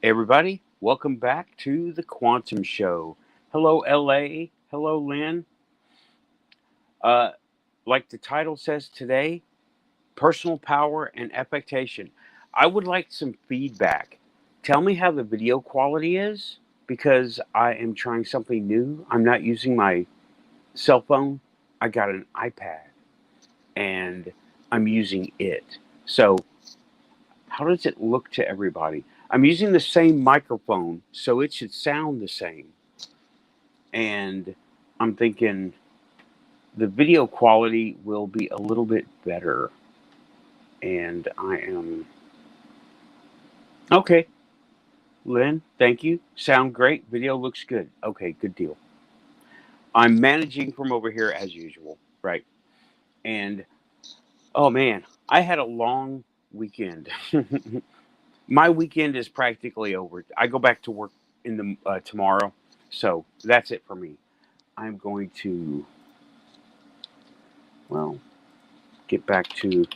Everybody, welcome back to the Quantum Show. Hello, LA. Hello, Lynn. Uh, like the title says today, personal power and affectation. I would like some feedback. Tell me how the video quality is because I am trying something new. I'm not using my cell phone. I got an iPad and I'm using it. So, how does it look to everybody? I'm using the same microphone, so it should sound the same. And I'm thinking the video quality will be a little bit better. And I am okay. Lynn, thank you. Sound great. Video looks good. Okay, good deal. I'm managing from over here as usual, right? And oh man, I had a long weekend. My weekend is practically over. I go back to work in the tomorrow, so that's it for me. I'm going to well get back to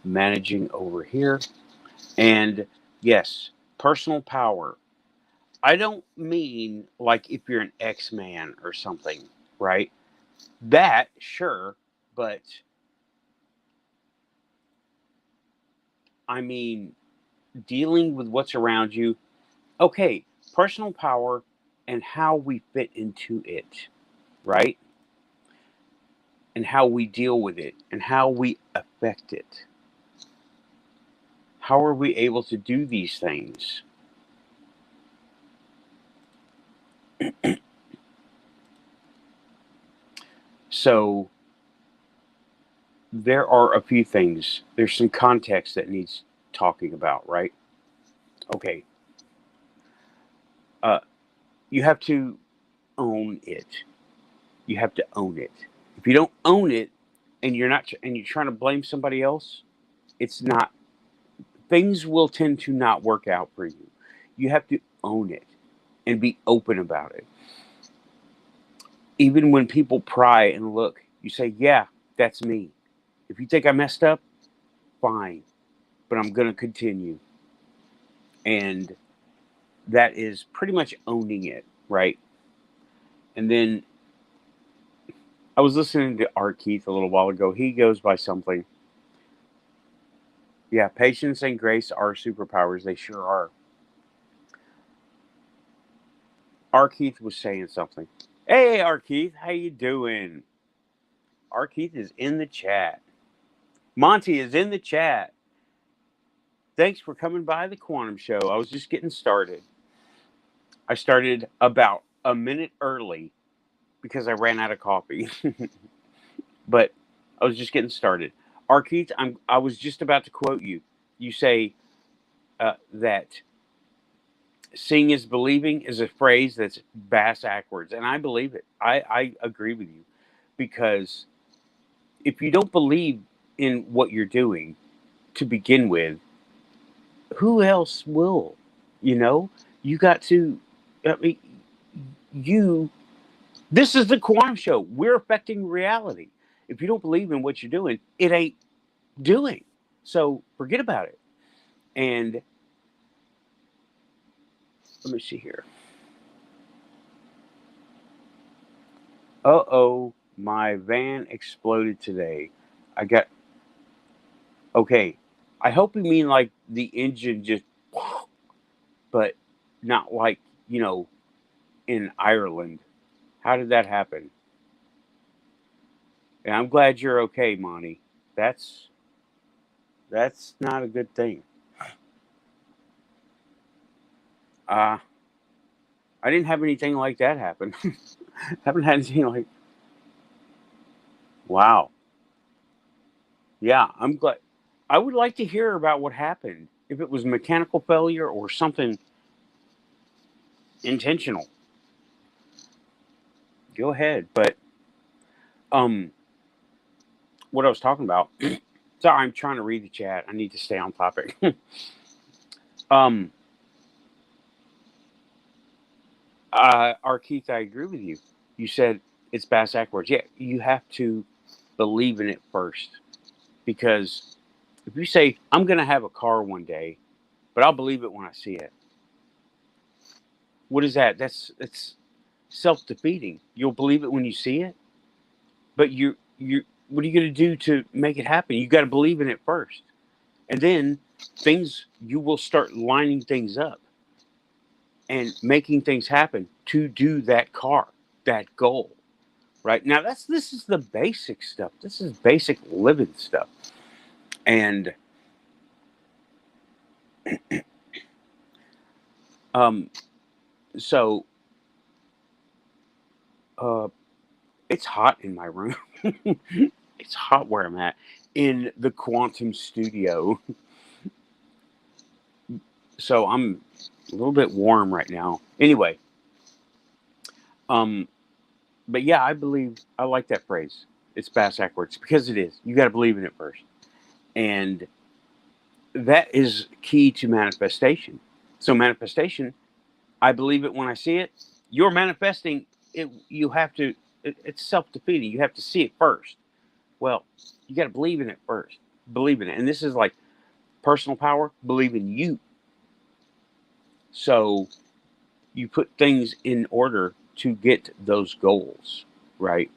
managing over here. And yes, personal power. I don't mean like if you're an X-Man or something, right? That, sure, but I mean dealing with what's around you. Okay, personal power and how we fit into it, right? And how we deal with it and how we affect it. How are we able to do these things? So there are a few things. There's some context that needs talking about, right? Okay. Uh, you have to own it. You have to own it. If you don't own it, and you're trying to blame somebody else, it's not. Things will tend to not work out for you. You have to own it and be open about it. Even when people pry and look, you say, "Yeah, that's me." If you think I messed up, fine, but I'm going to continue. And that is pretty much owning it, right? And then I was listening to Art Keith a little while ago. He goes by something. Yeah, patience and grace are superpowers. They sure are. Art Keith was saying something. Hey, Art Keith, how you doing? Art Keith is in the chat. Monty is in the chat. Thanks for coming by the Quantum Show. I was just getting started. I started about a minute early because I ran out of coffee. But I was just getting started. Arkeith, I was just about to quote you. You say that seeing is believing is a phrase that's bass backwards, and I believe it. I agree with you because if you don't believe in what you're doing to begin with, who else will? You know, you got to. I mean, you. This is the quantum show. We're affecting reality. If you don't believe in what you're doing, it ain't doing. So forget about it. And let me see here. Uh-oh, my van exploded today. I got okay. I hope you mean like the engine just but not like, in Ireland. How did that happen? And I'm glad you're okay, Monty. That's that's not a good thing. Uh I didn't have anything like that happen. Haven't had anything like wow. Yeah, I'm glad. I would like to hear about what happened. If it was mechanical failure or something intentional, go ahead. But um, what I was talking about. Sorry, I'm trying to read the chat. I need to stay on topic. um, Keith, I agree with you. You said it's bass backwards. Yeah, you have to believe in it first because If you say, I'm going to have a car one day, but I'll believe it when I see it. What is that? That's self-defeating. You'll believe it when you see it, but you what are you going to do to make it happen? You got to believe in it first. And then you will start lining things up and making things happen to do that car, that goal. Right? Now this is the basic stuff. This is basic living stuff. And um so uh it's hot in my room. It's hot where I'm at in the quantum studio. So I'm a little bit warm right now. Anyway, um but yeah, I like that phrase. It's bass backwards because it is. You got to believe in it first. And that is key to manifestation. So manifestation, I believe it when I see it. You're manifesting it. You have to. It's self-defeating. You have to see it first. Well, you got to believe in it first. Believe in it, and this is like personal power. Believe in you. So you put things in order to get those goals, right?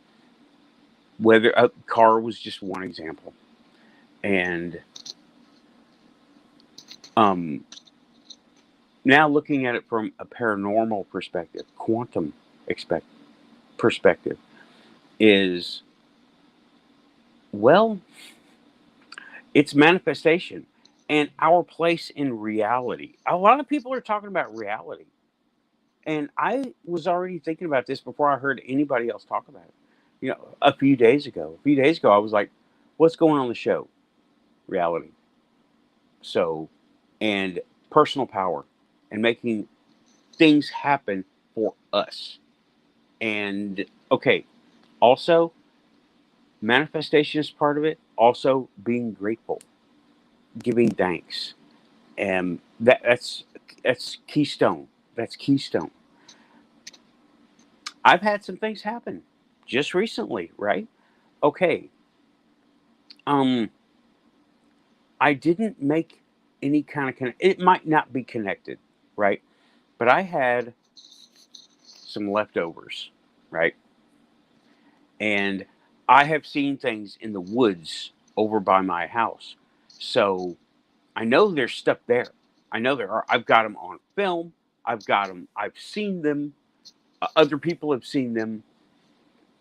Whether a car was just one example, and um, now looking at it from a paranormal perspective, quantum perspective is, well, it's manifestation and our place in reality. A lot of people are talking about reality. And I was already thinking about this before I heard anybody else talk about it. A few days ago. A few days ago, I was like, what's going on the show? Reality. So, and personal power and making things happen for us. And okay, also, manifestation is part of it. Also, being grateful, giving thanks, and that's keystone. That's keystone. I've had some things happen just recently, right? Okay, um, I didn't make any kind of it might not be connected, right? But I had some leftovers, right? And I have seen things in the woods over by my house, so I know there's stuff there. I know there are. I've got them on film. I've got them. I've seen them. Other people have seen them.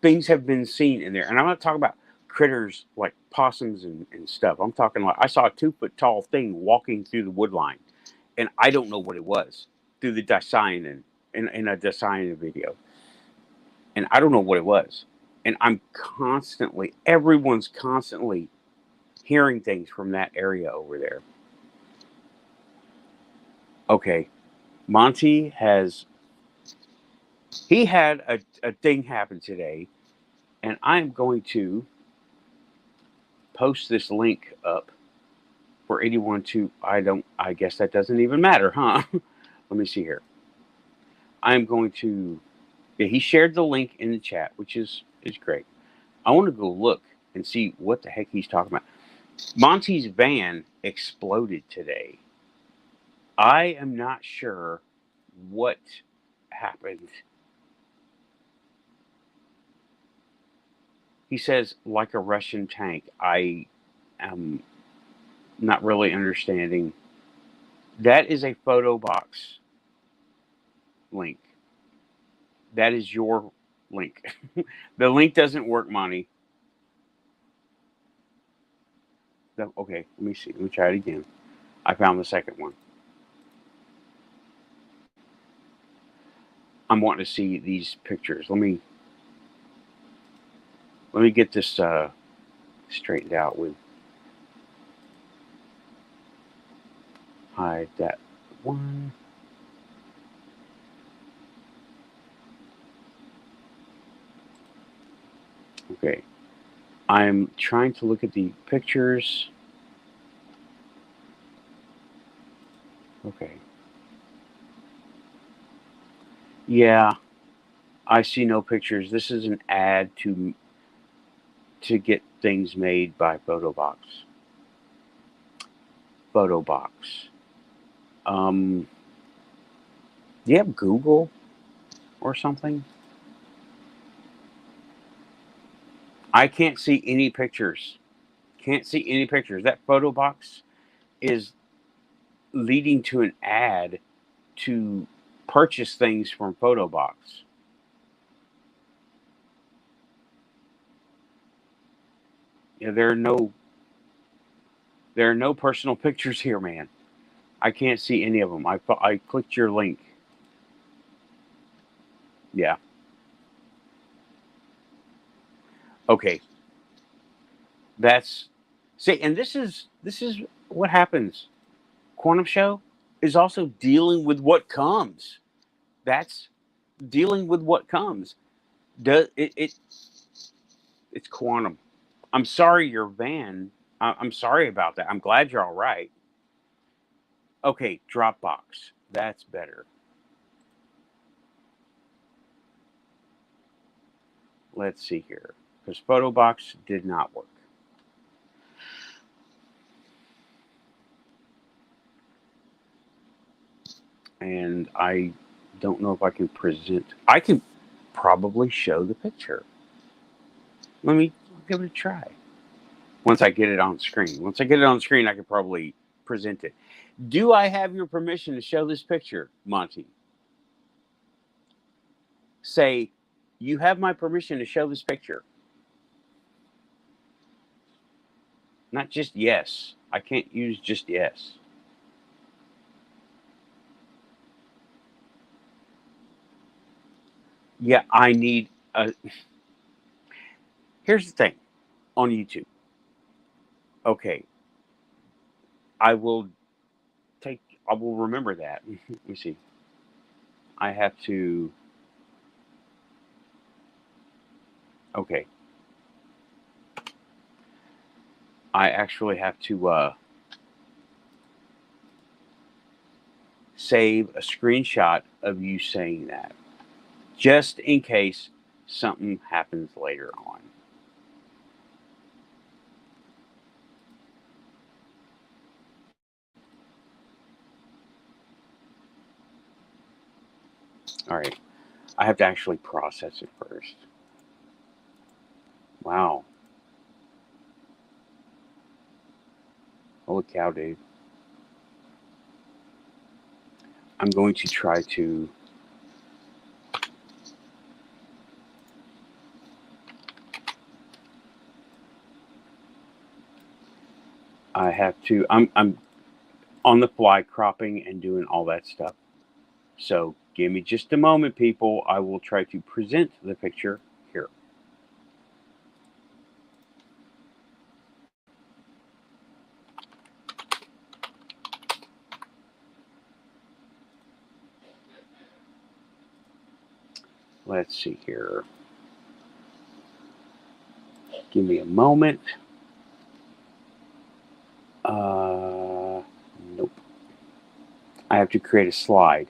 Things have been seen in there. And I'm not talking about critters like possums and stuff. I'm talking like I saw a 2 foot tall thing walking through the wood line. And I don't know what it was through the Dasein in a Dasein video. And I don't know what it was. And everyone's constantly hearing things from that area over there. Okay, Monty he had a thing happen today, and I'm going to post this link up for anyone to, I guess that doesn't even matter, huh? Let me see here. I'm going to, yeah, he shared the link in the chat, which is great. I want to go look and see what the heck he's talking about. Monty's van exploded today. I am not sure what happened. He says, like a Russian tank. I am not really understanding. That is a photo box link. That is your link. The link doesn't work, Monty. Okay, let me see. Let me try it again. I found the second one. I'm wanting to see these pictures. Let me get this straightened out with hide that one. Okay. I'm trying to look at the pictures. Okay. Yeah, I see no pictures. This is an ad to get things made by Photobox. photo box. Do you have Google or something? I can't see any pictures. Can't see any pictures. That photo box is leading to an ad to purchase things from photo box. Yeah, there are no personal pictures here, man. I can't see any of them. I clicked your link. Yeah. Okay. That's see, and this is what happens. Quantum Show is also dealing with what comes. That's dealing with what comes. Does it's quantum. I'm sorry your van. I'm sorry about that. I'm glad you're all right. Okay, Dropbox. That's better. Let's see here. Because Photobox did not work. And I don't know if I can present. I can probably show the picture. Let me give it a try. Once I get it on screen. Once I get it on screen, I can probably present it. Do I have your permission to show this picture, Monty? Say, you have my permission to show this picture. Not just yes. I can't use just yes. Yeah, I need a. Here's the thing on YouTube. Okay, I will take. I will remember that. Let me see. I have to. Okay, I actually have to save a screenshot of you saying that, just in case something happens later on. All right, I have to actually process it first. Wow, holy cow, dude! I'm going to try to. I have to. I'm on the fly cropping and doing all that stuff. So give me just a moment, people. I will try to present the picture here. Let's see here. Give me a moment. Nope. I have to create a slide.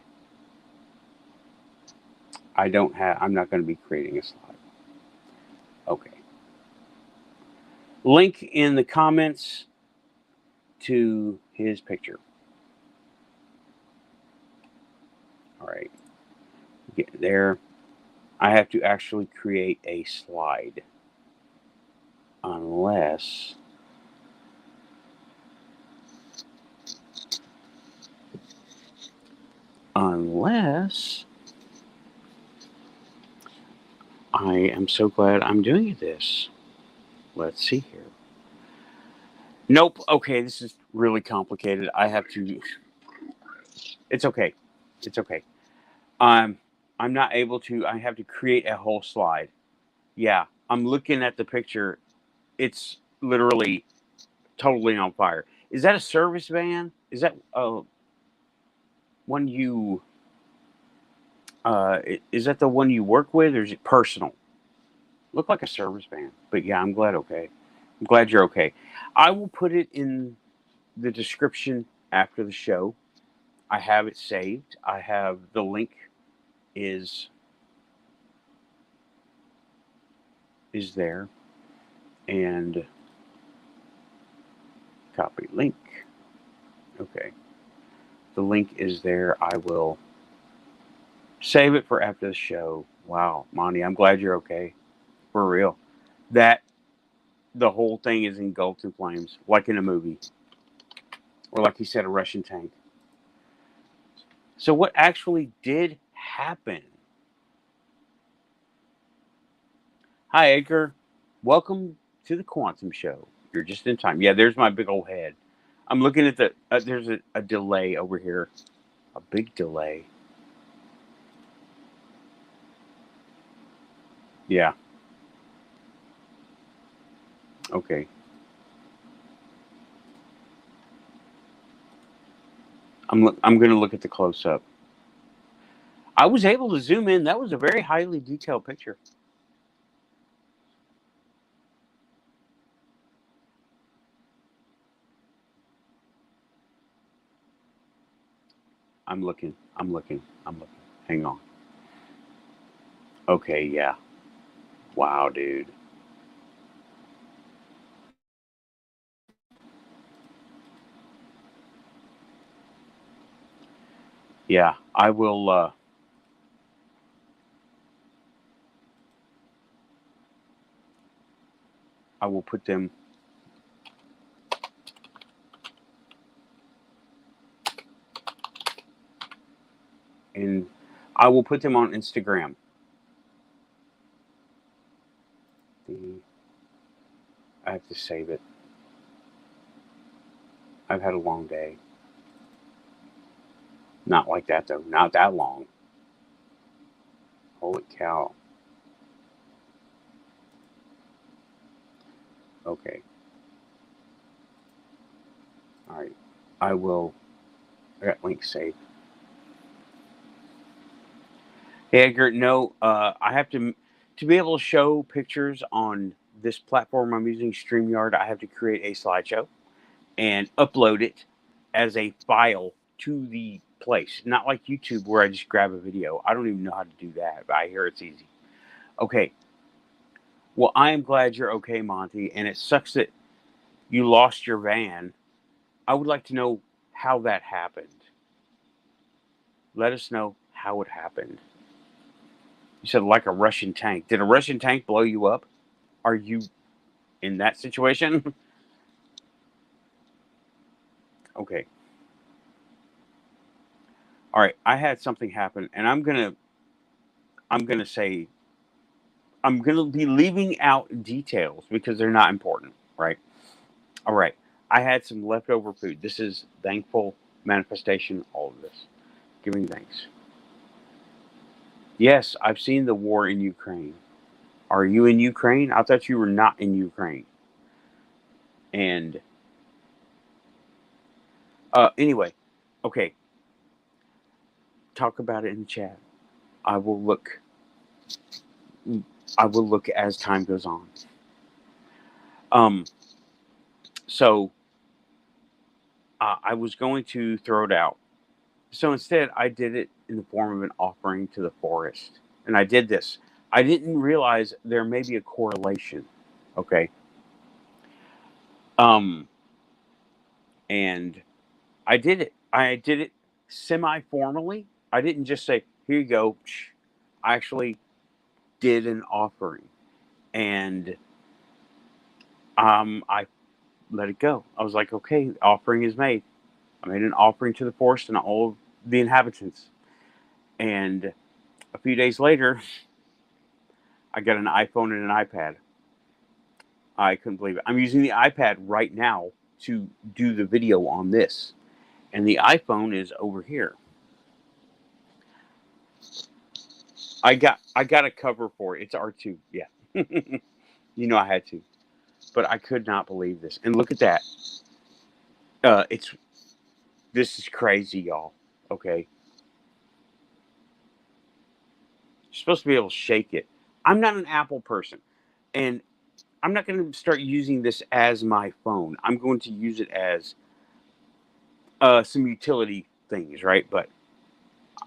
I'm not going to be creating a slide. Okay. Link in the comments to his picture. All right. Get there. I have to actually create a slide. Unless unless I am so glad I'm doing this. Let's see here. Nope. Okay, this is really complicated. I have to. It's okay. It's okay. I'm I'm not able to. I have to create a whole slide. Yeah, I'm looking at the picture. It's literally totally on fire. Is that a service van? Is that one you? Is that the one you work with, or is it personal? Look like a service van. But yeah, I'm glad. Okay, I'm glad you're okay. I will put it in the description after the show. I have it saved. I have the link is is there, and copy link. Okay. The link is there. I will save it for after the show. Wow, Monty, I'm glad you're okay. For real. That the whole thing is engulfed in flames, like in a movie. Or like you said, a Russian tank. So what actually did happen? Hi, Edgar. Welcome to the Quantum Show. You're just in time. Yeah, there's my big old head. I'm looking at the. There's a delay over here. A big delay. Yeah. Okay. I'm going to look at the close up. I was able to zoom in. That was a very highly detailed picture. I'm looking. I'm looking. I'm looking. Hang on. Okay. Yeah. Wow, dude. Yeah. I will. I will put them. In. I will put them on Instagram. The. I have to save it. I've had a long day. Not like that though. Not that long. Holy cow. Okay. All right. I will. I got link saved. Hey, Edgar. No, I have to be able to show pictures on this platform I'm using, StreamYard. I have to create a slideshow and upload it as a file to the place. Not like YouTube where I just grab a video. I don't even know how to do that, but I hear it's easy. Okay. Well, I am glad you're okay, Monty. And it sucks that you lost your van. I would like to know how that happened. Let us know how it happened. You said like a Russian tank. Did a Russian tank blow you up? Are you in that situation? Okay. All right. I had something happen, and I'm gonna say I'm gonna be leaving out details because they're not important. Right. All right. I had some leftover food. This is thankful manifestation. All of this, giving thanks. Yes, I've seen the war in Ukraine. Are you in Ukraine? I thought you were not in Ukraine. And anyway, okay. Talk about it in the chat. I will look. I will look as time goes on. Um. So I was going to throw it out. So instead, I did it in the form of an offering to the forest. And I did this. I didn't realize there may be a correlation. Okay. Um. And I did it. I did it semi formally. I didn't just say, here you go. I actually did an offering. And I let it go. I was like, okay, the offering is made. I made an offering to the forest and all of the inhabitants. And a few days later, I got an iPhone and an iPad. I couldn't believe it. I'm using the iPad right now to do the video on this. And the iPhone is over here. I got a cover for it. It's R2. Yeah. You know I had to. But I could not believe this. And look at that. It's this is crazy, y'all. Okay. You're supposed to be able to shake it. I'm not an Apple person. And I'm not going to start using this as my phone. I'm going to use it as some utility things, right? But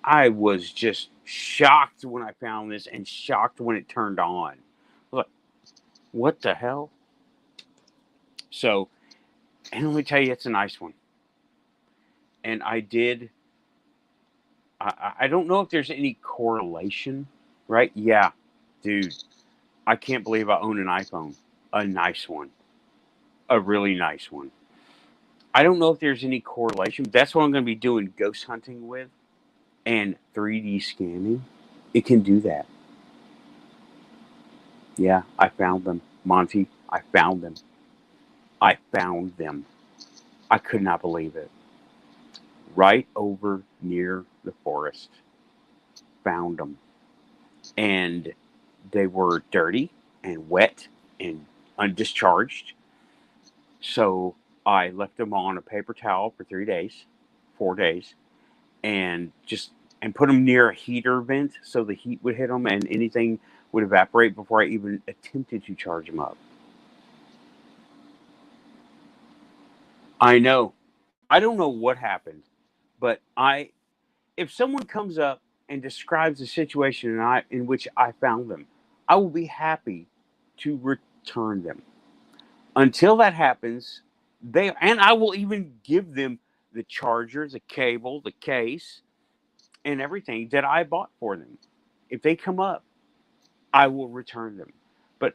I was just shocked when I found this and shocked when it turned on. Look, what the hell? So, and let me tell you, it's a nice one. And I did. I don't know if there's any correlation, right? Yeah, dude. I can't believe I own an iPhone, a nice one, a really nice one. I don't know if there's any correlation. That's what I'm going to be doing ghost hunting with, and 3D scanning. It can do that. Yeah, I found them, Monty. I found them. I found them. I could not believe it. Right over near the forest. Found them. And they were dirty and wet and undischarged. So I left them on a paper towel for 3 days, 4 days, and just and put them near a heater vent so the heat would hit them and anything would evaporate before I even attempted to charge them up. I know. I don't know what happened, but I if someone comes up and describes the situation in which I found them, I will be happy to return them. Until that happens, I will even give them the charger, the cable, the case, and everything that I bought for them. If they come up, I will return them. But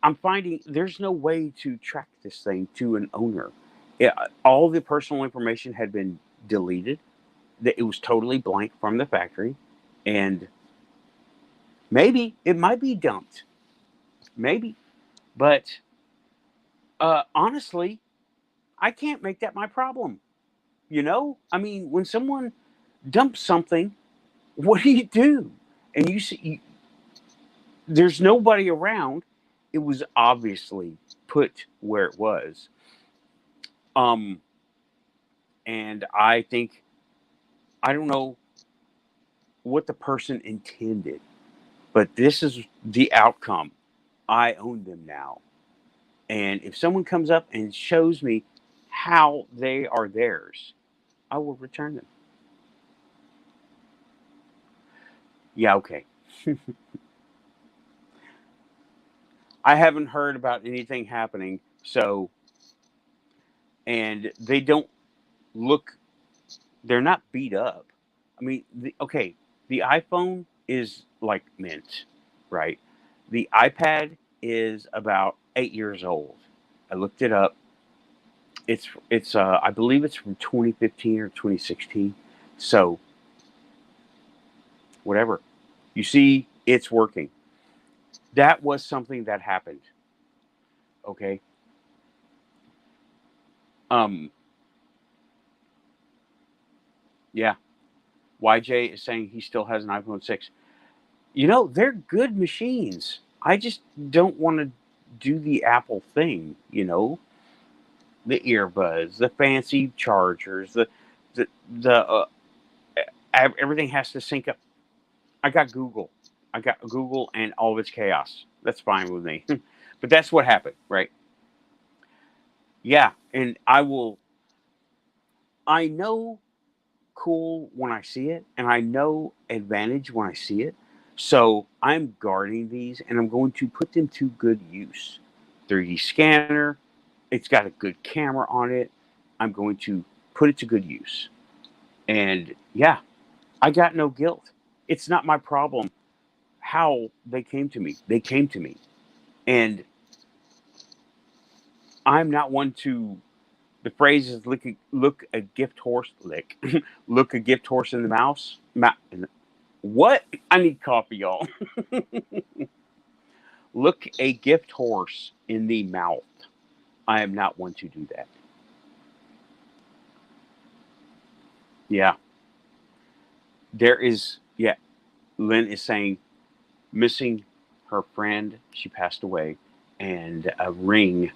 I'm finding there's no way to track this thing to an owner. All the personal information had been deleted. It was totally blank from the factory, and maybe it might be dumped. Maybe, but honestly, I can't make that my problem. I mean, when someone dumps something, what do you do? And you see, there's nobody around. It was obviously put where it was. Um, and I think I don't know what the person intended, but this is the outcome. I own them now. And if someone comes up and shows me how they are theirs, I will return them. Yeah, okay. I haven't heard about anything happening, so and they don't look they're not beat up. I mean, okay, the iPhone is like mint, right? The iPad is about 8 years old. I looked it up. It's I believe it's from 2015 or 2016. So whatever. You see, it's working. That was something that happened. Okay. Um. Yeah. YJ is saying he still has an iPhone 6. They're good machines. I just don't want to do the Apple thing. The earbuds, the fancy chargers, the everything has to sync up. I got Google. I got Google and all of its chaos. That's fine with me. But that's what happened, right? Yeah, and I know cool when I see it, and I know advantage when I see it. So I'm guarding these, and I'm going to put them to good use. 3D scanner, it's got a good camera on it. I'm going to put it to good use. And yeah, I got no guilt. It's not my problem how they came to me. They came to me. And I'm not one to the phrase is look a gift horse lick. Look a gift horse in the mouse. What? I need coffee, y'all. Look a gift horse in the mouth. I am not one to do that. Yeah. Yeah. Lynn is saying, missing her friend. She passed away, and a ring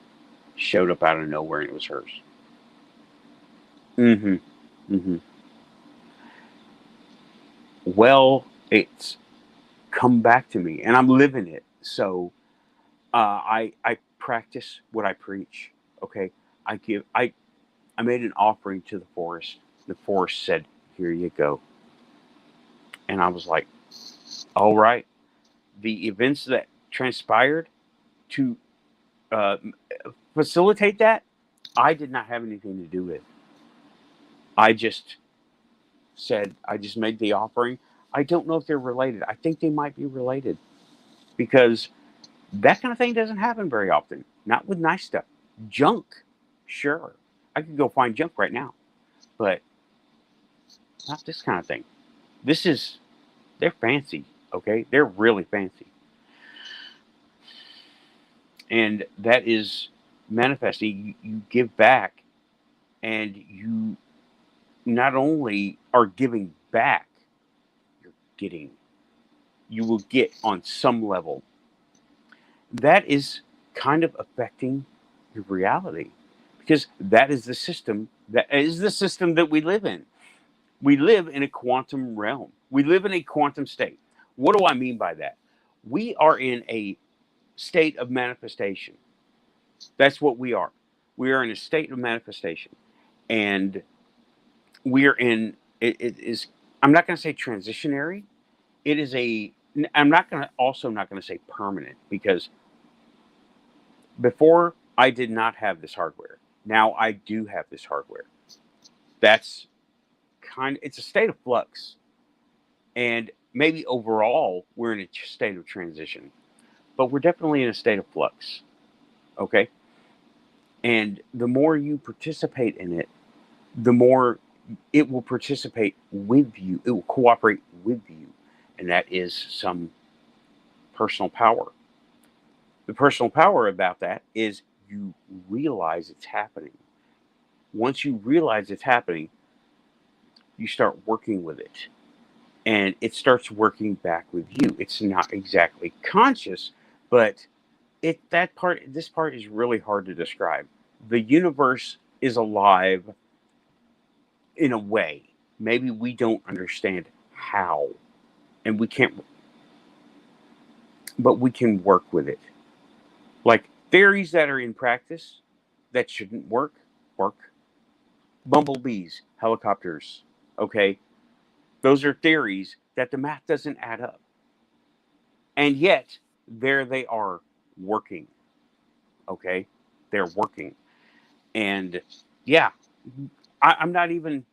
showed up out of nowhere, and it was hers. Mm hmm. Mm hmm. Well, it's come back to me, and I'm living it. So I practice what I preach. Okay, I made an offering to the forest. The forest said, "Here you go," and I was like, "All right." The events that transpired to uh, facilitate that, I did not have anything to do with. I just said, I just made the offering. I don't know if they're related. I think they might be related because that kind of thing doesn't happen very often. Not with nice stuff. Junk, sure. I could go find junk right now, but not this kind of thing. This is, they're fancy, okay? They're really fancy. And that is manifesting. You give back, and you not only are giving back, you're getting, you will get on some level. That is kind of affecting your reality because that is the system that we live in. We live in a quantum realm. We live in a quantum state. What do I mean by that? We are in a state of manifestation. That's what we are. We are in a state of manifestation. And we are in, it is, I'm not going to say transitionary. It is a, I'm not going to, also not going to say permanent because before I did not have this hardware. Now I do have this hardware. That's it's a state of flux. And maybe overall we're in a state of transition, but we're definitely in a state of flux. Okay. And the more you participate in it, the more it will participate with you. It will cooperate with you. And that is some personal power. The personal power about that is you realize it's happening. Once you realize it's happening, you start working with it. And it starts working back with you. It's not exactly conscious, but this part is really hard to describe. The universe is alive in a way. Maybe we don't understand how. And we can't, but we can work with it. Like theories that are in practice that shouldn't work, work. Bumblebees, helicopters, okay? Those are theories that the math doesn't add up. And yet, there they are working, okay? They're working. And yeah, I'm not even,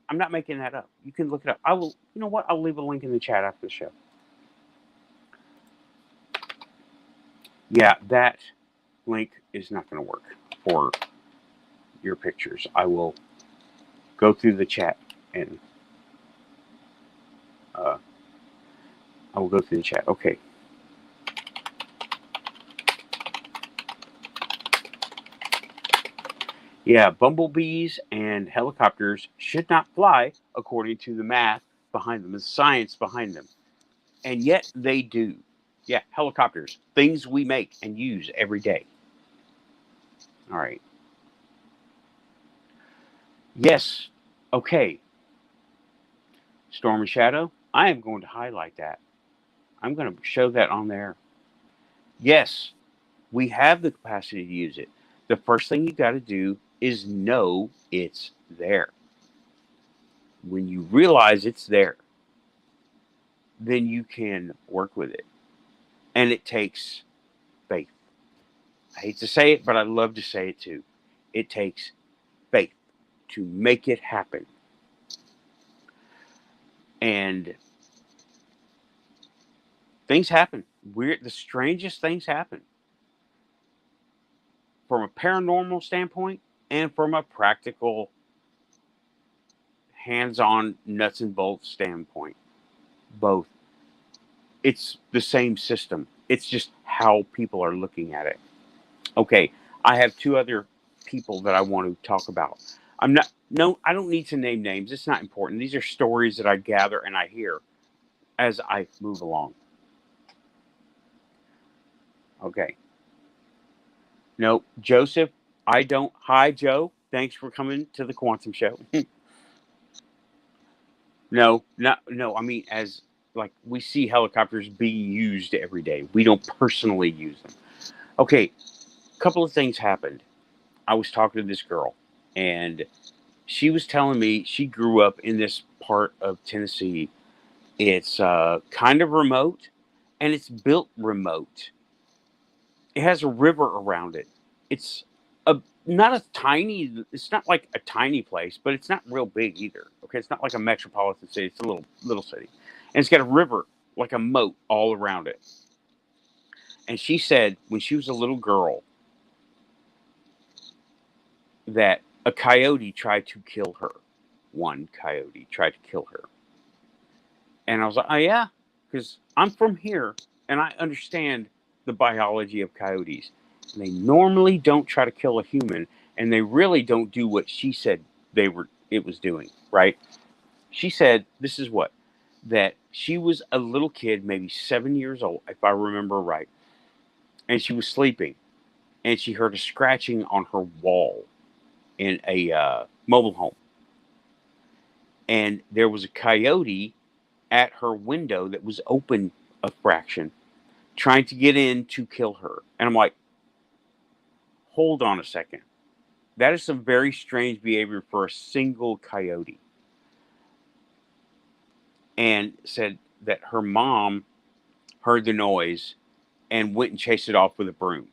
I'm not making that up. You can look it up. I will, you know what? I'll leave a link in the chat after the show. Yeah, that link is not going to work for your pictures. I will go through the chat and I will go through the chat. Okay. Yeah, bumblebees and helicopters should not fly according to the math behind them, the science behind them. And yet they do. Yeah, helicopters, things we make and use every day. All right. Yes. Okay. Storm and Shadow, I am going to highlight that. I'm going to show that on there. Yes, we have the capacity to use it. The first thing you got to do is know it's there. When you realize it's there, then you can work with it. And it takes faith. I hate to say it, but I love to say it too. It takes faith to make it happen. And things happen. The strangest things happen from a paranormal standpoint and from a practical, hands-on, nuts and bolts standpoint. Both. It's the same system. It's just how people are looking at it. Okay, I have two other people that I want to talk about. I don't need to name names. It's not important. These are stories that I gather and I hear as I move along. Okay. No, Joseph, I don't. Hi, Joe. Thanks for coming to the Quantum Show. No. I mean, as like we see helicopters being used every day. We don't personally use them. Okay, a couple of things happened. I was talking to this girl, and she was telling me she grew up in this part of Tennessee. It's kind of remote, and it's built remote. It has a river around it. It's a not a tiny. It's not like a tiny place, but it's not real big either. Okay, it's not like a metropolitan city. It's a little city, and it's got a river like a moat all around it. And she said when she was a little girl that a coyote tried to kill her. One coyote tried to kill her, and I was like, oh yeah, because I'm from here and I understand the biology of coyotes. They normally don't try to kill a human, and they really don't do what she said it was doing, right? She said this is what that she was a little kid, maybe 7 years old, if I remember right, and she was sleeping, and she heard a scratching on her wall in a mobile home, and there was a coyote at her window that was open a fraction, trying to get in to kill her. And I'm like, hold on a second. That is some very strange behavior for a single coyote. And said that her mom heard the noise and went and chased it off with a broom.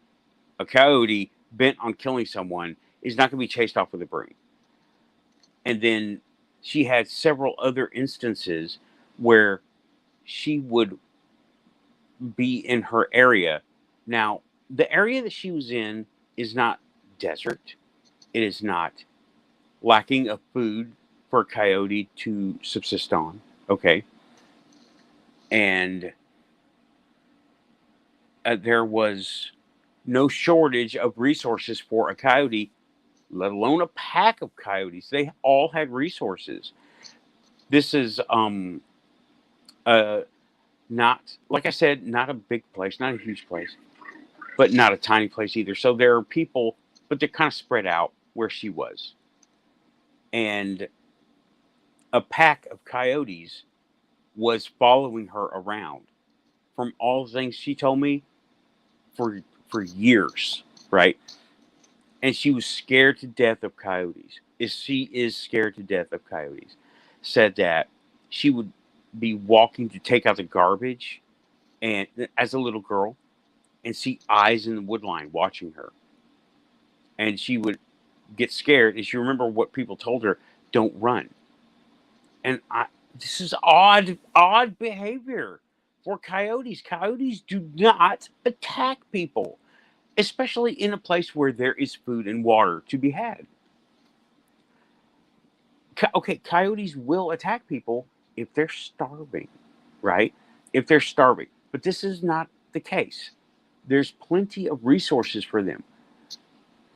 A coyote bent on killing someone is not going to be chased off with a broom. And then she had several other instances where she would be in her area. Now, the area that she was in is not desert. It is not lacking of food for a coyote to subsist on. Okay. And there was no shortage of resources for a coyote, let alone a pack of coyotes. They all had resources. This is uh not, like I said, not a big place, not a huge place, but not a tiny place either. So there are people, but they're kind of spread out where she was. And a pack of coyotes was following her around. From all the things she told me, for years, right? And she was scared to death of coyotes. She is scared to death of coyotes. Said that she would be walking to take out the garbage, and as a little girl, and see eyes in the wood line watching her, and she would get scared. And she remember what people told her: "Don't run." And this is odd behavior for coyotes. Coyotes do not attack people, especially in a place where there is food and water to be had. Okay, coyotes will attack people if they're starving, right? If they're starving. But this is not the case. There's plenty of resources for them.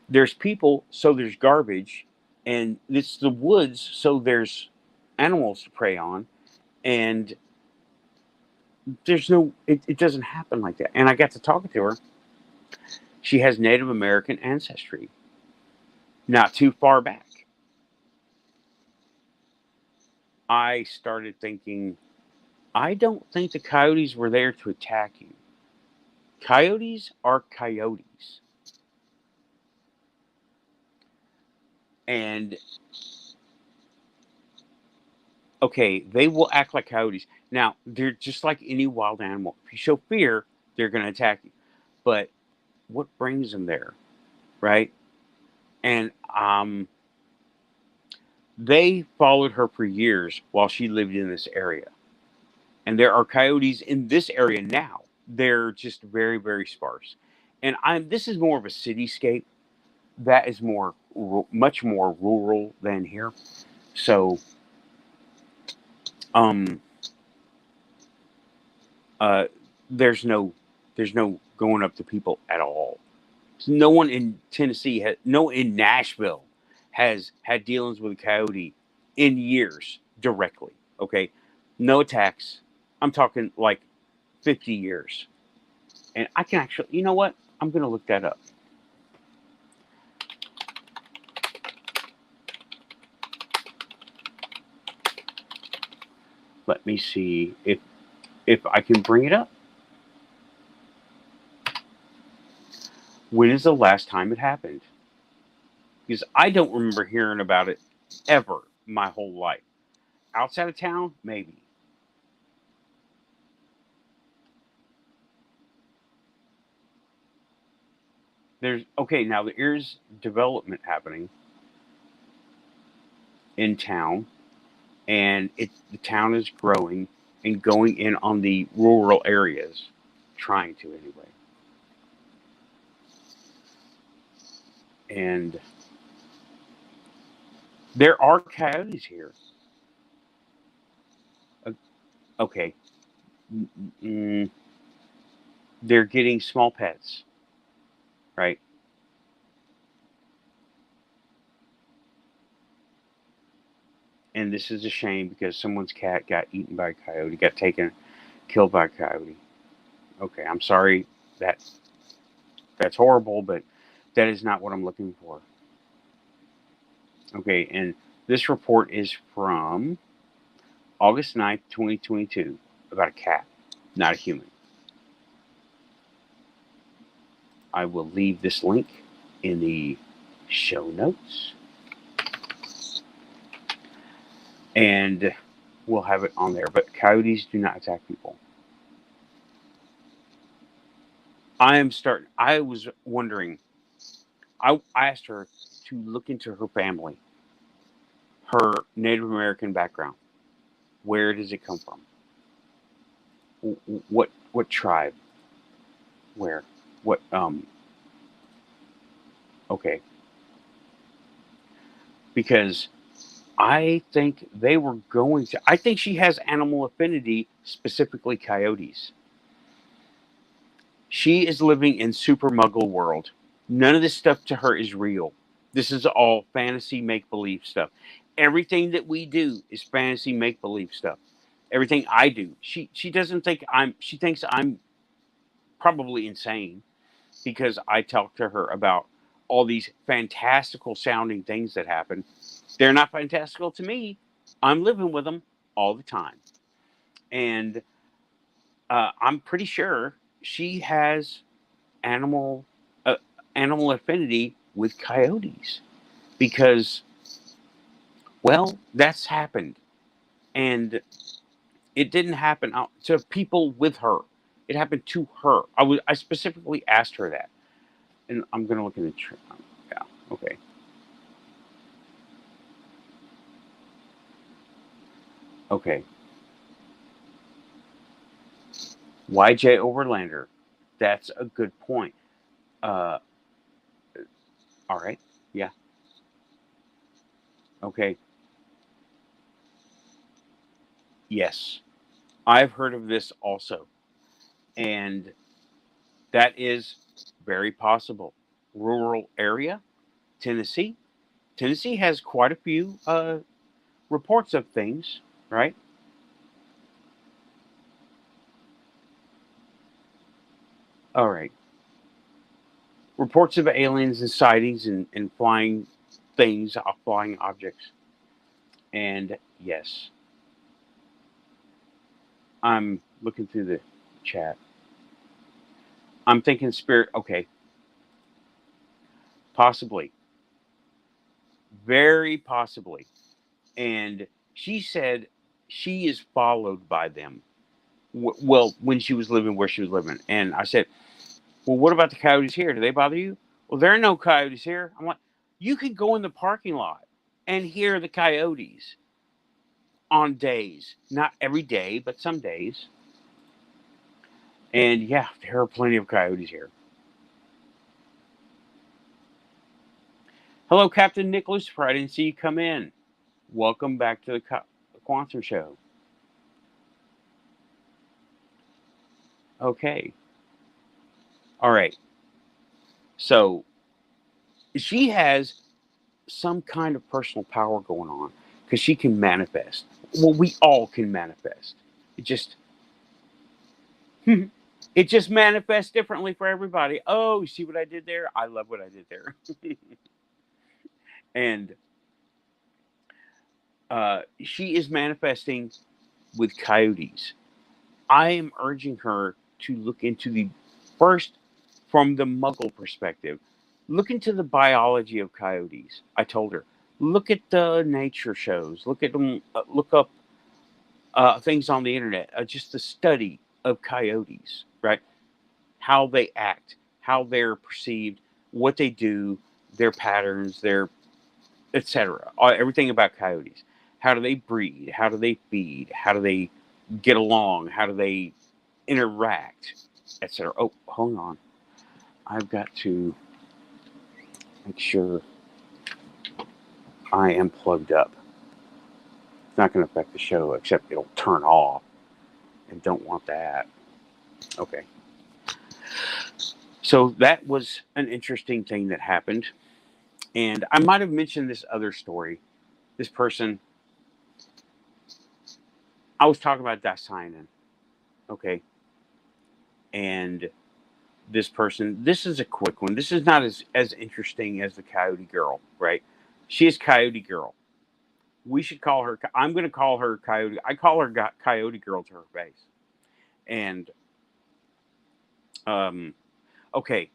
There's people, so there's garbage, and it's the woods, so there's animals to prey on, and it doesn't happen like that. And I got to talking to her. She has Native American ancestry, not too far back. I started thinking, I don't think the coyotes were there to attack you. Coyotes are coyotes. And okay, they will act like coyotes. Now, they're just like any wild animal. If you show fear, they're going to attack you. But what brings them there, right? And they followed her for years while she lived in this area. And there are coyotes in this area now. They're just very, very sparse. And this is more of a cityscape. That is much more rural than here. So, um, uh, there's no, there's no going up to people at all. No one in Tennessee, no one in Nashville has had dealings with a coyote in years directly. Okay, no attacks. I'm talking like 50 years. And I can actually, you know what? I'm going to look that up. Let me see if I can bring it up. When is the last time it happened? Because I don't remember hearing about it ever my whole life. Outside of town, maybe. Now there's development happening in town, and the town is growing and going in on the rural areas, trying to anyway. And there are coyotes here. Uh, Okay, mm, they're getting small pets, right? And this is a shame because someone's cat got eaten by a coyote, got taken, killed by a coyote. Okay, I'm sorry that that's horrible, but that is not what I'm looking for. Okay, and this report is from August 9th, 2022, about a cat, not a human. I will leave this link in the show notes, and we'll have it on there. But coyotes do not attack people. I was wondering, I asked her to look into her family, her Native American background. Where does it come from? What tribe? Where? What? Okay, because I think they were going to. I think she has animal affinity, specifically coyotes. She is living in super muggle world. None of this stuff to her is real. This is all fantasy make believe stuff. Everything that we do is fantasy make believe stuff. Everything I do, she doesn't think I'm. She thinks I'm probably insane because I talk to her about all these fantastical sounding things that happen. They're not fantastical to me. I'm living with them all the time, and I'm pretty sure she has animal uh, animal affinity with coyotes because, well, that's happened, and it didn't happen to people with her. It happened to her. I specifically asked her that, and I'm gonna look in the yeah, okay, okay. YJ Overlander, that's a good point. Uh, all right, yeah, okay, yes, I've heard of this also, and that is very possible. Rural area, Tennessee. Tennessee has quite a few reports of things, right? All right. Reports of aliens and sightings and flying things, flying objects. And yes, I'm looking through the chat. I'm thinking spirit, okay, possibly, very possibly. And she said she is followed by them. Well, when she was living where she was living. And I said, well, what about the coyotes here? Do they bother you? Well, there are no coyotes here. I'm like, you could go in the parking lot and hear the coyotes on days, not every day, but some days. And yeah, there are plenty of coyotes here. Hello, Captain Nick Lucifer. I didn't see you come in. Welcome back to the Quantum Show. Okay. All right. So she has some kind of personal power going on because she can manifest. Well, we all can manifest. It just it just manifests differently for everybody. Oh, you see what I did there? I love what I did there. And she is manifesting with coyotes. I am urging her to look into the first from the muggle perspective. Look into the biology of coyotes. I told her, look at the nature shows. Look at them. Look up things on the internet. Just the study of coyotes, right? How they act, how they're perceived, what they do, their patterns, their etc. Everything about coyotes. How do they breed? How do they feed? How do they get along? How do they interact, etc. Oh, hold on. I've got to make sure I am plugged up. It's not going to affect the show, except it'll turn off. And don't want that. Okay. So that was an interesting thing that happened. And I might have mentioned this other story. This person, I was talking about Dasainen. Okay. And this person, this is a quick one. This is not as interesting as the Coyote Girl, right? She is Coyote Girl. We should call her, I'm going to call her Coyote. I call her Coyote Girl to her face. And, okay.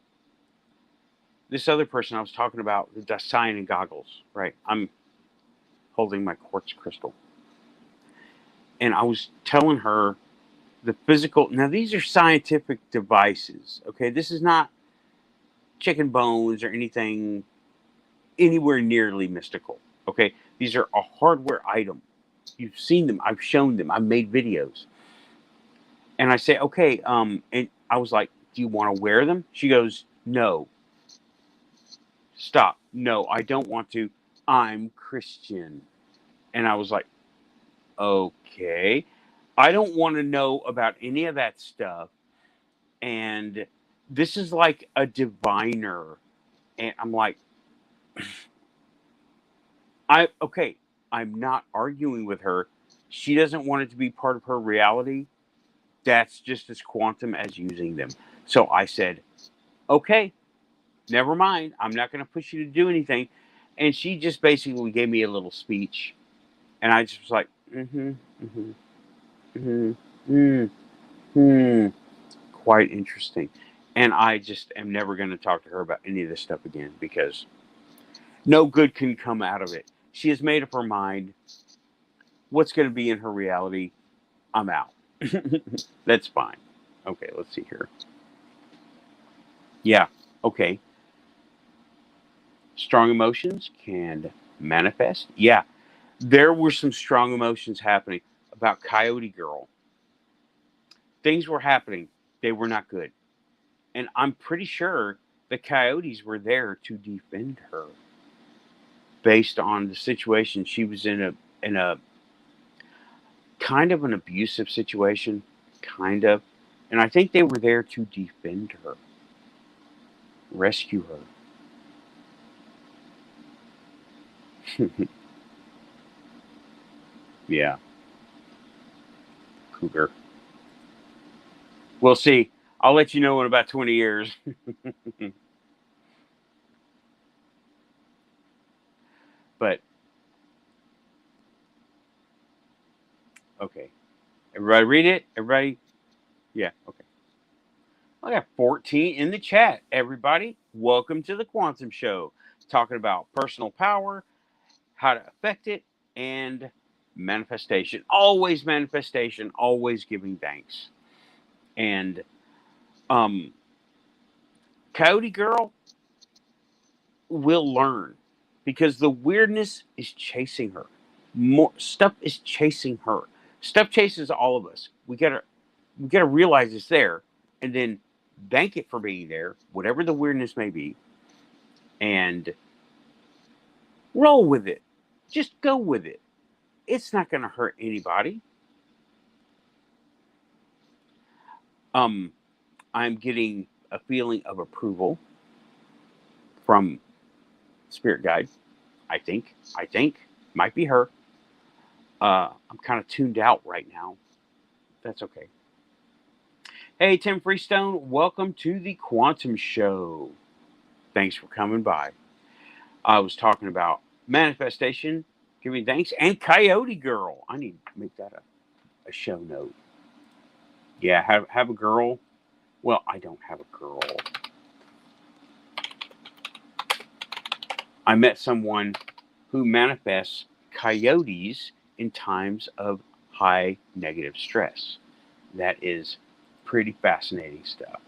This other person I was talking about, the Dasainen goggles, right? I'm holding my quartz crystal. And I was telling her the physical. Now, these are scientific devices, okay? This is not chicken bones or anything anywhere nearly mystical, okay? These are a hardware item. You've seen them. I've shown them. I've made videos. And I say, okay, and I was like, do you want to wear them? She goes, no. Stop. No, I don't want to. I'm Christian. And I was like, okay. I don't want to know about any of that stuff. And this is like a diviner. And I'm like, okay, I'm not arguing with her. She doesn't want it to be part of her reality. That's just as quantum as using them. So I said, okay, never mind. I'm not going to push you to do anything. And she just basically gave me a little speech. And I just was like, mm-hmm, mm-hmm, mm-hmm, mm-hmm. Hmm, quite interesting. And I just am never going to talk to her about any of this stuff again because no good can come out of it. She has made up her mind. What's going to be in her reality? I'm out. That's fine. Okay, let's see here. Yeah, okay. Strong emotions can manifest. Yeah, there were some strong emotions happening about Coyote Girl. Things were happening. They were not good. And I'm pretty sure the coyotes were there to defend her based on the situation she was in a kind of an abusive situation, kind of. And I think they were there to defend her, rescue her. Yeah, cougar. We'll see. I'll let you know in about 20 years. But okay. Everybody read it? Everybody? Yeah, okay. I got 14 in the chat. Everybody, welcome to the Quantum Show. Talking about personal power, how to affect it, and manifestation. Always manifestation, always giving thanks. And Coyote Girl will learn because the weirdness is chasing her. More stuff is chasing her. Stuff chases all of us. We gotta realize it's there and then thank it for being there, whatever the weirdness may be, and roll with it. Just go with it. It's not gonna hurt anybody. Um, I'm getting a feeling of approval from Spirit Guide. I think. Might be her. I'm kind of tuned out right now. That's okay. Hey, Tim Freestone, welcome to the Quantum Show. Thanks for coming by. I was talking about manifestation, giving thanks, and Coyote Girl. I need to make that a show note. Yeah, have a girl. Well, I don't have a girl. I met someone who manifests coyotes in times of high negative stress. That is pretty fascinating stuff.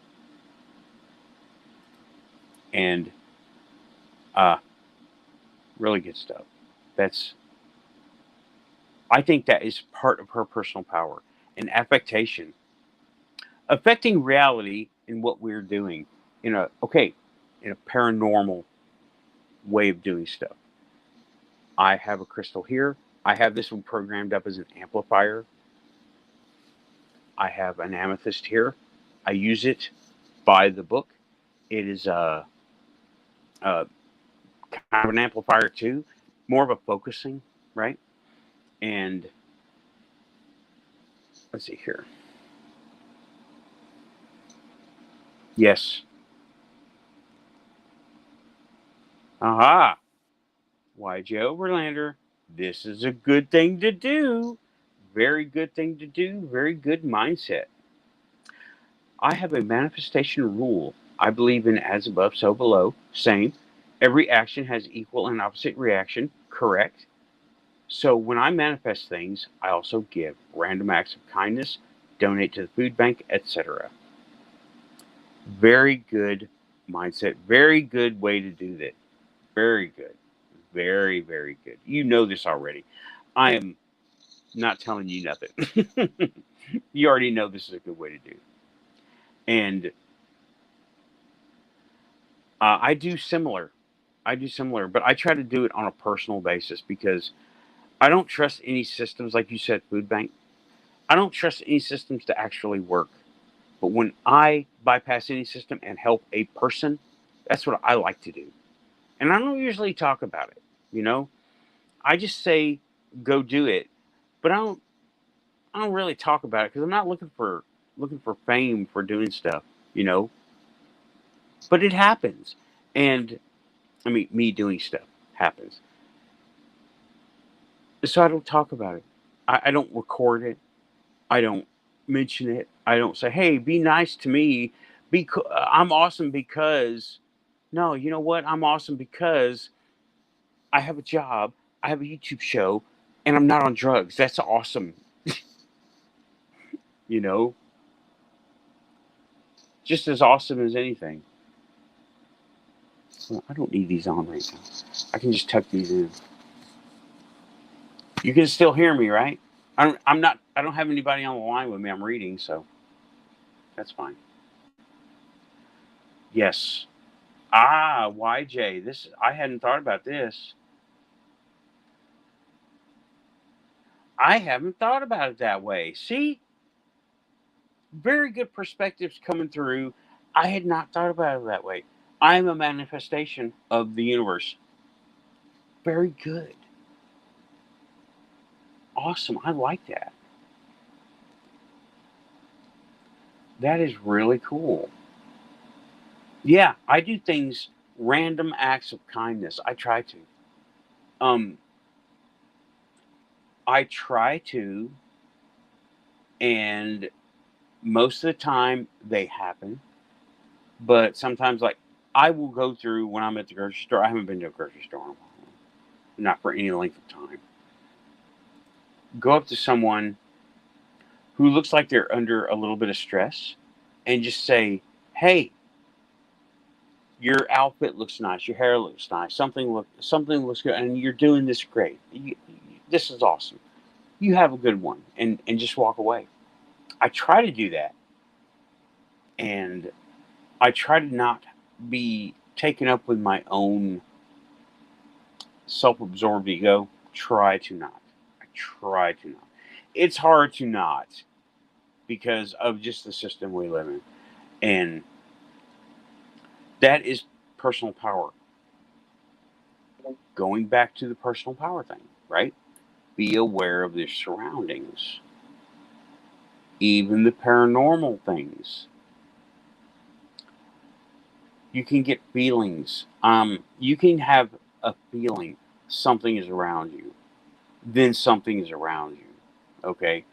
And Uh, really good stuff. That's I think that is part of her personal power and affectation, affecting reality in what we're doing in a paranormal way of doing stuff. I have a crystal here. I have this one programmed up as an amplifier. I have an amethyst here. I use it by the book. It is a kind of an amplifier too, more of a focusing, right? And let's see here. Yes. Aha. YJ Overlander. This is a good thing to do. Very good thing to do. Very good mindset. I have a manifestation rule. I believe in as above, so below. Same. Every action has equal and opposite reaction. Correct. So when I manifest things, I also give random acts of kindness, donate to the food bank, etc. Very good mindset. Very good way to do that. Very good. Very, very good. You know this already. I am not telling you nothing. You already know this is a good way to do. And I do similar. But I try to do it on a personal basis because I don't trust any systems, like you said, food bank. I don't trust any systems to actually work. But when I bypass any system and help a person, that's what I like to do. And I don't usually talk about it, you know? I just say go do it. But I don't really talk about it because I'm not looking for fame for doing stuff, you know? But it happens. And I mean me doing stuff happens. So I don't talk about it. I don't record it. I don't mention it. I don't say, "Hey, be nice to me. I'm awesome because." No, you know what? I'm awesome because I have a job, I have a YouTube show, and I'm not on drugs. That's awesome. You know, just as awesome as anything. Well, I don't need these on right now. I can just tuck these in. You can still hear me, right? I'm not. I don't have anybody on the line with me. I'm reading, so that's fine. Yes. Ah, YJ. This I hadn't thought about this. I haven't thought about it that way. See, very good perspectives coming through. I had not thought about it that way. I'm a manifestation of the universe. Very good. Awesome. I like that. That is really cool. Yeah, I do things, random acts of kindness. I try to. Um, I try to, and most of the time they happen. But sometimes, like, I will go through when I'm at the grocery store. I haven't been to a grocery store in a while, not for any length of time. Go up to someone who looks like they're under a little bit of stress and just say, "Hey, your outfit looks nice. Your hair looks nice. Something looks good, and you're doing this great. This is awesome. You have a good one," and just walk away. I try to do that, and I try to not be taken up with my own self-absorbed ego. Try to not. I try to not. It's hard to not because of just the system we live in, and that is personal power. Going back to the personal power thing, right? Be aware of their surroundings, even the paranormal things. You can get feelings. You can have a feeling something is around you, then something is around you. Okay,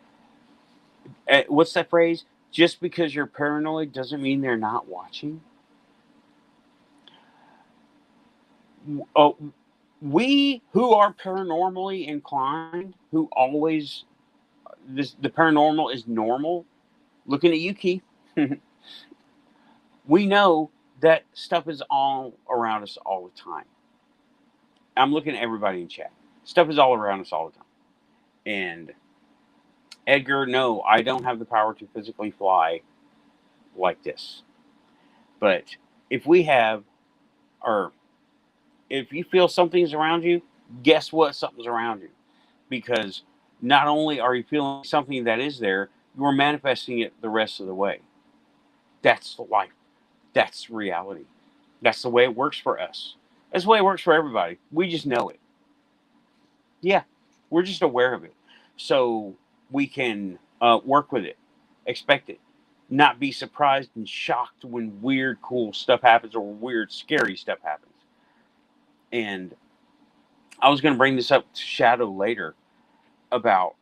what's that phrase? Just because you're paranoid doesn't mean they're not watching. Oh, we who are paranormally inclined, who always the paranormal is normal. Looking at you, Keith, we know that stuff is all around us all the time. I'm looking at everybody in chat. Stuff is all around us all the time. And Edgar, no, I don't have the power to physically fly like this. But if we have, or if you feel something's around you, guess what? Something's around you. Because not only are you feeling something that is there, you're manifesting it the rest of the way. That's life. That's reality. That's the way it works for us. That's the way it works for everybody. We just know it. Yeah, we're just aware of it. So we can work with it, expect it, not be surprised and shocked when weird, cool stuff happens or weird, scary stuff happens. And I was going to bring this up to Shadow later about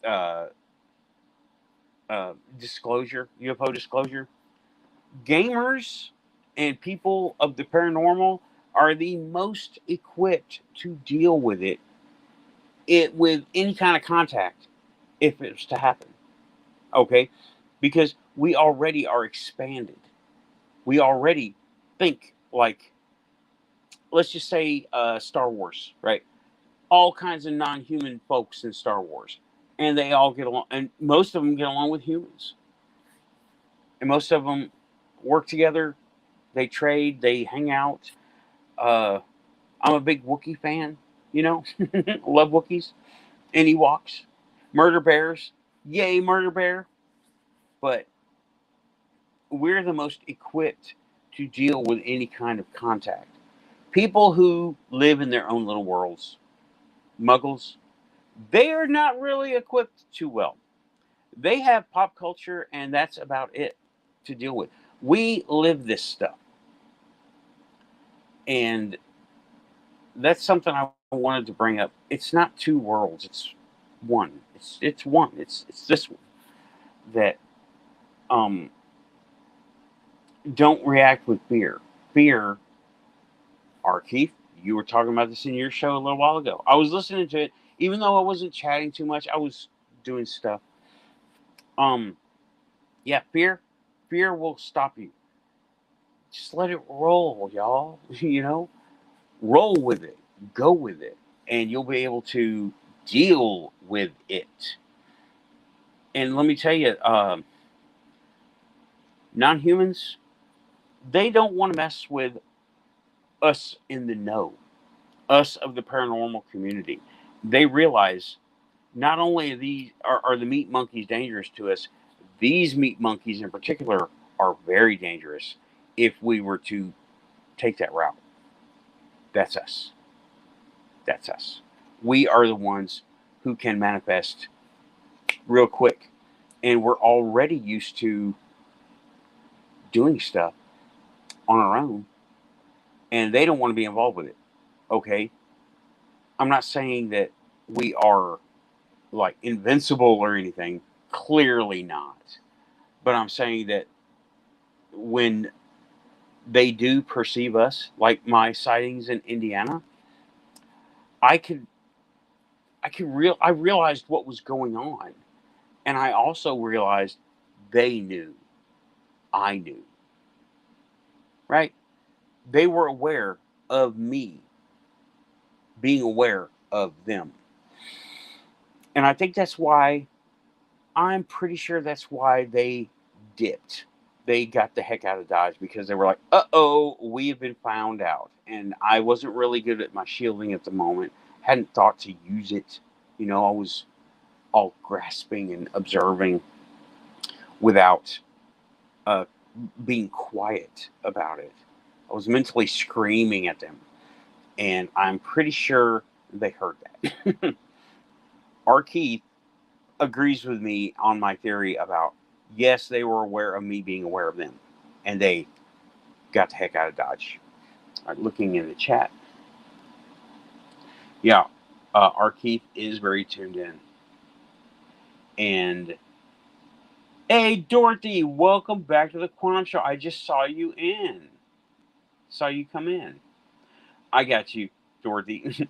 uh, disclosure, UFO disclosure. Gamers and people of the paranormal are the most equipped to deal with it with any kind of contact if it's to happen. Okay? Because we already are expanded. We already think like, let's just say Star Wars, right? All kinds of non-human folks in Star Wars, and they all get along, and most of them get along with humans, and most of them work together. They trade, they hang out. Uh, I'm a big Wookiee fan, you know, love Wookiees and Ewoks, murder bears, yay murder bear. But we're the most equipped to deal with any kind of contact. People who live in their own little worlds, muggles, they are not really equipped too well. They have pop culture, and that's about it to deal with. We live this stuff, and that's something I wanted to bring up. It's not two worlds; it's one. It's one. It's this one that um, don't react with fear. Fear, our Keith, you were talking about this in your show a little while ago. I was listening to it, even though I wasn't chatting too much. I was doing stuff. Um, yeah, fear will stop you. Just let it roll, y'all. You know, roll with it, go with it, and you'll be able to deal with it. And let me tell you, non-humans, they don't want to mess with us in the know, us of the paranormal community. They realize not only are the meat monkeys dangerous to us, these meat monkeys in particular are very dangerous if we were to take that route. That's us. That's us. We are the ones who can manifest real quick. And we're already used to doing stuff on our own, and they don't want to be involved with it. Okay? I'm not saying that we are like invincible or anything. Clearly not. But I'm saying that when they do perceive us, like my sightings in Indiana, I could I realized what was going on, and I also realized they knew, I knew, right? They were aware of me being aware of them. And I think that's why, I'm pretty sure that's why they dipped. They got the heck out of Dodge because they were like, uh oh, we have been found out. And I wasn't really good at my shielding at the moment, hadn't thought to use it. You know, I was all grasping and observing without uh, being quiet about it. I was mentally screaming at them. And I'm pretty sure they heard that. Our Keith agrees with me on my theory about, yes, they were aware of me being aware of them, and they got the heck out of Dodge. All right, looking in the chat, yeah, our Keith is very tuned in. And hey, Dorothy, welcome back to the Quantum Show. I just saw you in, saw you come in. I got you, Dorothy.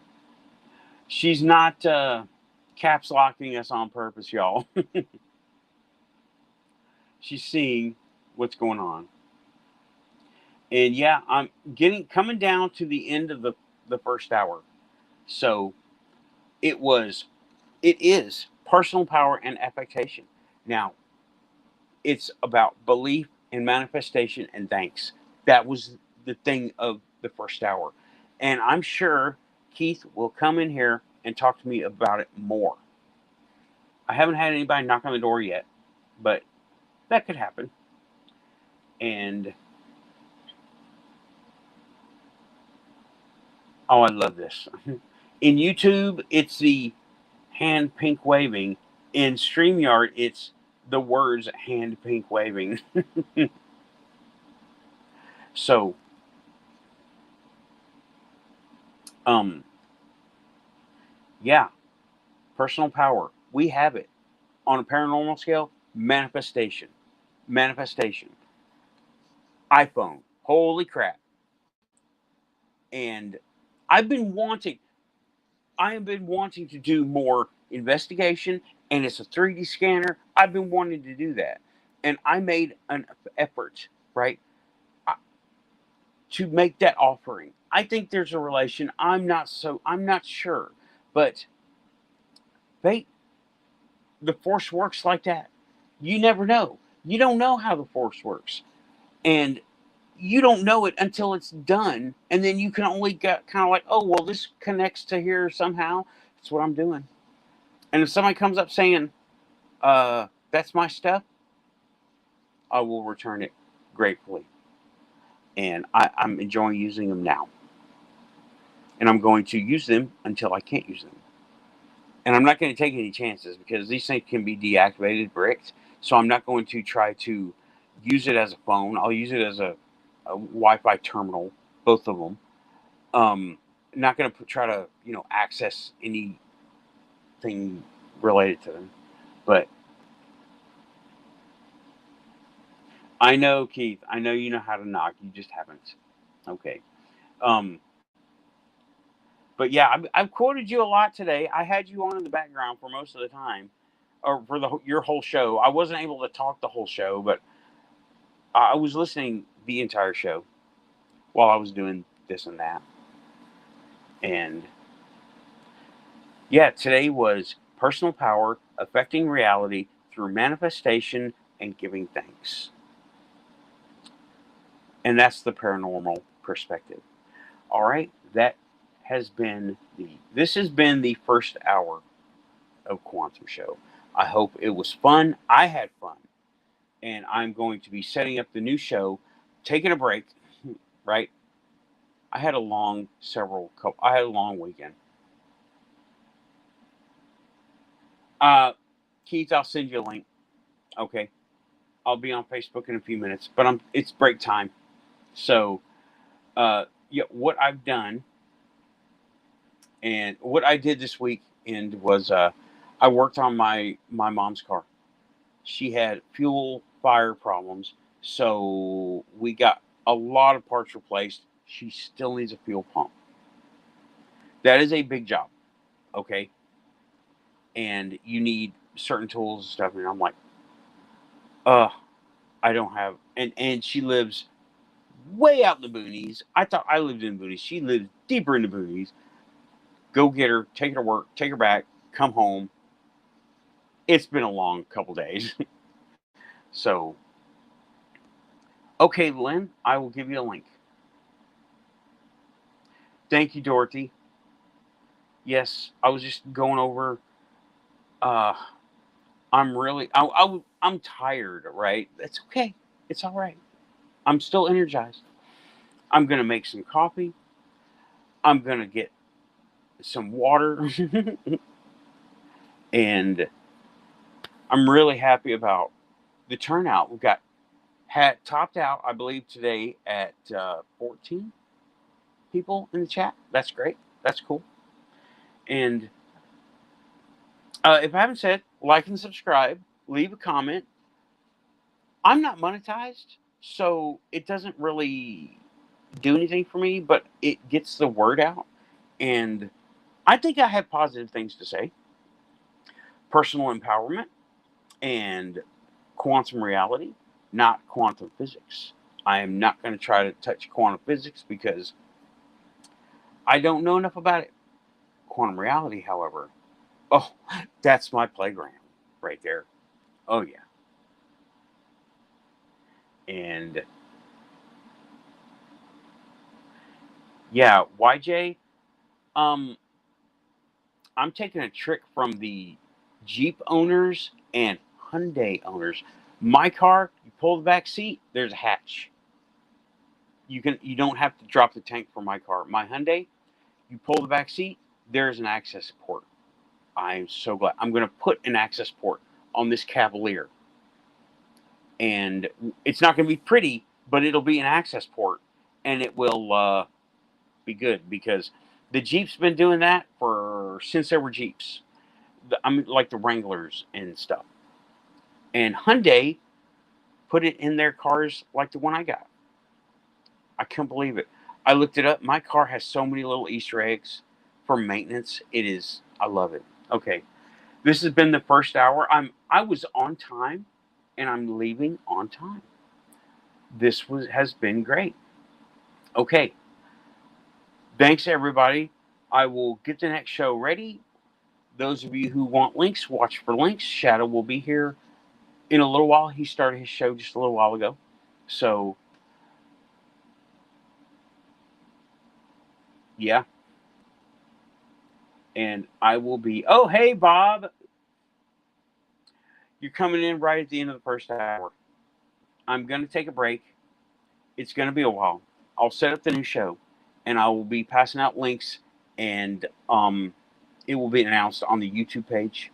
She's not caps locking us on purpose, y'all. She's seeing what's going on. And yeah, I'm coming down to the end of the first hour. So it was, it is personal power and affectation. Now, it's about belief and manifestation and thanks. That was the thing of the first hour. And I'm sure Keith will come in here and talk to me about it more. I haven't had anybody knock on the door yet, but that could happen. And oh, I love this. In YouTube, it's the hand pink waving. In StreamYard, it's the words hand pink waving. So, um, yeah, personal power. We have it on a paranormal scale. Manifestation, manifestation. iPhone. Holy crap! And I've been wanting. I have been wanting to do more investigation, and it's a 3D scanner. I've been wanting to do that, and I made an effort, right, to make that offering. I think there's a relation. I'm not sure, but they the force works like that. You never know. You don't know how the force works, and you don't know it until it's done, and then you can only get kind of like, oh well, this connects to here somehow. That's what I'm doing. And if somebody comes up saying, that's my stuff, I will return it gratefully. And I'm enjoying using them now. And I'm going to use them until I can't use them. And I'm not going to take any chances because these things can be deactivated, bricked. So I'm not going to try to use it as a phone. I'll use it as a Wi-Fi terminal, both of them. Not going to try to, access anything related to them. But I know, Keith. I know you know how to knock. You just haven't. Okay. Um, but yeah, I've quoted you a lot today. I had you on in the background for most of the time, or for your whole show. I wasn't able to talk the whole show, but I was listening the entire show while I was doing this and that. And yeah, today was personal power affecting reality through manifestation and giving thanks. And that's the paranormal perspective. All right, this has been the first hour of Quantum Show. I hope it was fun. I had fun, and I'm going to be setting up the new show, taking a break. Right, I had a long I had a long weekend. Uh, Keith, I'll send you a link. Okay, I'll be on Facebook in a few minutes, but it's break time, so yeah, what I've done and what I did this weekend was I worked on my mom's car. She had fuel fire problems, so we got a lot of parts replaced. She still needs a fuel pump. That is a big job, okay? And you need certain tools and stuff. And I'm like, uh, I don't have. And she lives way out in the boonies. I thought I lived in the boonies. She lives deeper in the boonies. Go get her, take her to work, take her back, come home. It's been a long couple days. So, okay, Lynn, I will give you a link. Thank you, Dorothy. Yes, I was just going over. Uh, I'm tired, right? That's okay. It's all right. I'm still energized. I'm gonna make some coffee. I'm gonna get some water, and I'm really happy about the turnout. We got had topped out, I believe, today at 14 people in the chat. That's great. That's cool. And if I haven't said, like and subscribe, leave a comment. I'm not monetized, so it doesn't really do anything for me, but it gets the word out. And I think I have positive things to say. Personal empowerment and quantum reality, not quantum physics. I am not going to try to touch quantum physics because I don't know enough about it. Quantum reality, however, oh, that's my playground right there. Oh yeah, and yeah, YJ. Um, I'm taking a trick from the Jeep owners and Hyundai owners. My car, you pull the back seat, there's a hatch. You don't have to drop the tank for my car. My Hyundai, you pull the back seat, there's an access port. I'm so glad. I'm going to put an access port on this Cavalier, and it's not going to be pretty, but it'll be an access port, and it will be good because the Jeep's been doing that for since there were Jeeps. I mean, like the Wranglers and stuff. And Hyundai put it in their cars like the one I got. I couldn't believe it. I looked it up. My car has so many little Easter eggs for maintenance. It is. I love it. Okay, this has been the first hour. I was on time, and I'm leaving on time. This has been great. Okay, thanks everybody. I will get the next show ready. Those of you who want links, watch for links. Shadow will be here in a little while. He started his show just a little while ago. So, yeah. And I will be. Oh, hey, Bob. You're coming in right at the end of the first hour. I'm going to take a break. It's going to be a while. I'll set up the new show and I will be passing out links and it will be announced on the YouTube page.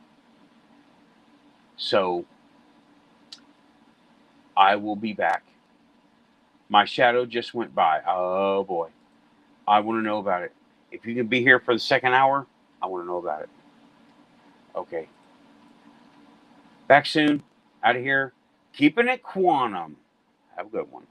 So, I will be back. My shadow just went by. Oh, boy. I want to know about it. If you can be here for the second hour, I want to know about it. Okay. Back soon. Out of here. Keeping it quantum. Have a good one.